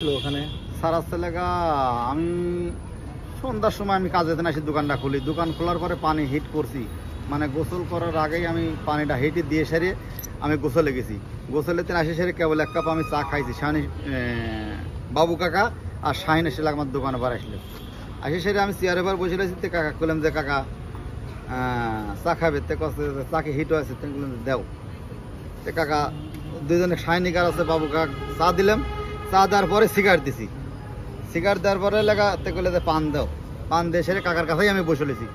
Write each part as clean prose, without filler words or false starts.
ওখানে সারা লেগা আমি সন্ধ্যার সময় আমি কাজে আসি, দোকানটা খুলি। দোকান খোলার পরে পানি হিট করছি, মানে গোসল করার আগেই আমি পানিটা হিটে দিয়ে সেরে আমি গোসলে গেছি। গোসলে আসি সেরে কেবল এক কাপ আমি চা খাইছি। শাহিন বাবু কাকা আর শাহিন এসে আমার দোকানে বার আসলে আসি সেরে আমি চেয়ারে বার বসে রয়েছি। কাকা বললাম যে কাকা চা খাবে, চাকে হিট আছে, বললাম দেও। কাকা দুজনে শাহিনিকার আছে, বাবু কাকা চা দিলাম। চা দেওয়ার পরে সিগারেট দিছি। সিগারেট দেওয়ার পরে লেগা করলে যে পান দাও, পান দিয়ে সেরে কাকার কাছেই আমি বসে লেছি।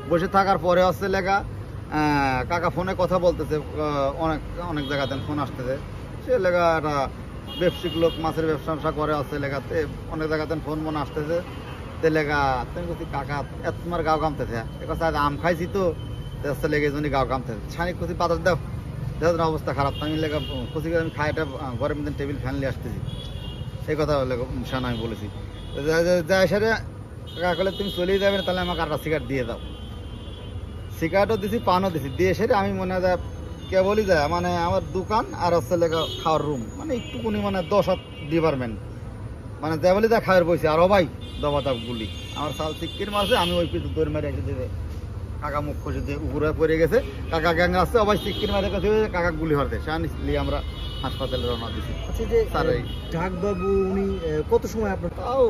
বসে থাকার পরে হচ্ছে লেগা কাকা ফোনে কথা বলতেছে, অনেক অনেক জায়গাতে ফোন আসতেছে। সে লেগা একটা ব্যবসায়িক লোক, মাছের ব্যবসা করে আসছে লেগাতে, অনেক জায়গাতে ফোন মনে আসতেছে। তে লেগা তুমি বলছি কাকা এত তোমার গাও কামতেছে, আম খাইছি তো হচ্ছে লেগে এই জন্যই গাও কামতেছে। ছানি খুশি পাতার দাও, দেখো অবস্থা খারাপ। আমি লেগা খুশি করে আমি খাইটা ঘরের মধ্যে টেবিল ফ্যান নিয়ে আসতেছি। এই কথা শান আমি বলেছি। যাই সারে কাকা করলে তুমি চলেই যাবে না, তাহলে আমাকে একটা সিগারেট দিয়ে দাও। সিগারেটও দিছি, পানও দিছি। দিয়ে সেরে আমি মনে হয় কেবলই যায়, মানে আমার দোকান আর হচ্ছে লেগা খাওয়ার রুম, মানে একটুকুনি মানে 10 ডিপার্টমেন্ট, মানে দেওয়ালি দা খাওয়ার বসে। আর ভাই দবা দাব গুলি আমার সাল চিক্কির মারছে, আমি ওই পিছু দৌড় মেরে এসে দিতে কাকা মুখ খসে দিয়ে উপরে পড়ে গেছে। কাকা গ্যাং আসছে, অবাই চিক্কির মারে কাছে কাকা গুলি হরতে শান নিয়ে আমরা হাসপাতালে রওনা দিছি। আচ্ছা, যে ঢাকবাবু উনি কত সময় আপনার, তাও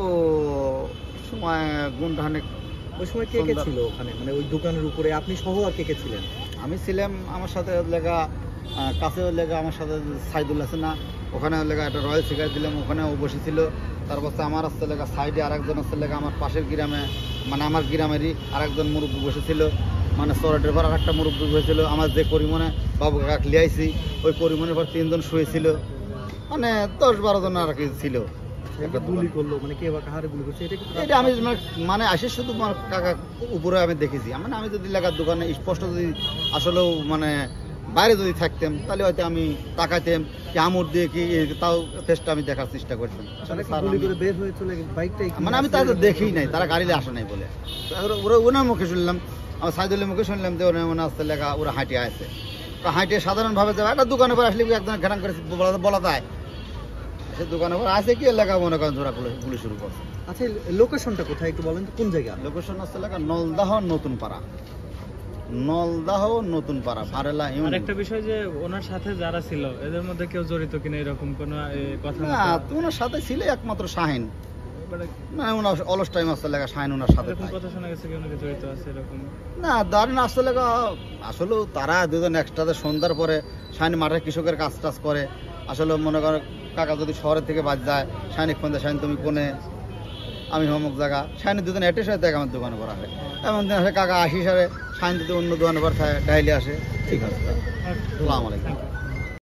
সময় গুণঢানেক। ওই সময় কে কে ছিল ওখানে, মানে ওই দোকানের উপরে আপনি সহ আর কে কে ছিলেন? আমি ছিলাম, আমার সাথে লেগা কাছে লেগা আমার সাথে সাইদুল আছে না, ওখানে লেগা একটা রয়্যাল সিগারেট দিলাম, ওখানে ও বসেছিল। তারপর আমার আসতে লেগা সাইডে আরেকজন আসতে লেগা আমার পাশের গ্রামে, মানে আমার গ্রামেরই আরেকজন মুরব্বী বসেছিল, মানে সরেটের পর আরেকটা মুরব্বী বসেছিল। আমার যে পরিমাণে বাবু কাকা লিয়াইছি, ওই পরিমাণের পর 3 জন শুয়েছিল, মানে 10-12 জন আর কি ছিল। গুলি করলো মানে কে বা কাহারে গুলি করছে এটা আমি মানে আসে শুধু কাকা উপরে আমি দেখেছি। মানে আমি যদি লেখার দোকানে স্পষ্ট যদি আসলেও মানে বাইরে যদি থাকতাম, তাহলে হয়তো আমি তাকাইতাম কি আমর দিয়ে কি, তাও ফেসটা আমি দেখার চেষ্টা করতাম। মানে আমি তাদের দেখি নাই, তারা গাড়িতে আসে নাই বলে। ওরা ওনার মুখে শুনলাম, আমার সাইদুলের মুখে শুনলাম যে ওনার আসতে লেখা ওরা হাঁটিয়ে আসে। তো হাঁটিয়ে সাধারণভাবে যাবে, একটা দোকানের পর আসলে একজন ঘেরান করে বলা যায়, সে দোকানের পর আসে কি এলাকা মনে করেন ধরা গুলি শুরু করছে। আচ্ছা, লোকেশনটা কোথায় একটু বলেন তো, কোন জায়গা? লোকেশন হচ্ছে এলাকা নলদাহ নতুন পাড়া, নলদাহ নতুন পাড়া, ভারেলা। আরেকটা বিষয় যে ওনার সাথে যারা ছিল এদের মধ্যে কেউ জড়িত কিনা এরকম কোনো কথা না, তো ওনার সাথে ছিল একমাত্র শাহিন, মানে ওনার অলস টাইম আসতে লেখা শাহিন ওনার সাথে কথা শোনা গেছে কি ওনাকে জড়িত আছে এরকম? না, দাঁড়িয়ে আসতে লেখা আসলে তারা দুজন একসাথে সন্ধ্যার পরে শাহিন মাঠে কৃষকের কাজ টাজ করে। আসলে মনে করো কাকা যদি শহরের থেকে বাদ যায়, শাহিন ফোন দেয়, শাহিন তুমি কোনে, আমি অমুক জায়গা। শাহিনের দুজন এটের সাথে দেখ আমার দোকানে পর আসে, এমন দিন আসে কাকা আসি সারে শাহিন যদি অন্য দোকানে পর ডাইলি আসে। ঠিক আছে, আসসালামু আলাইকুম।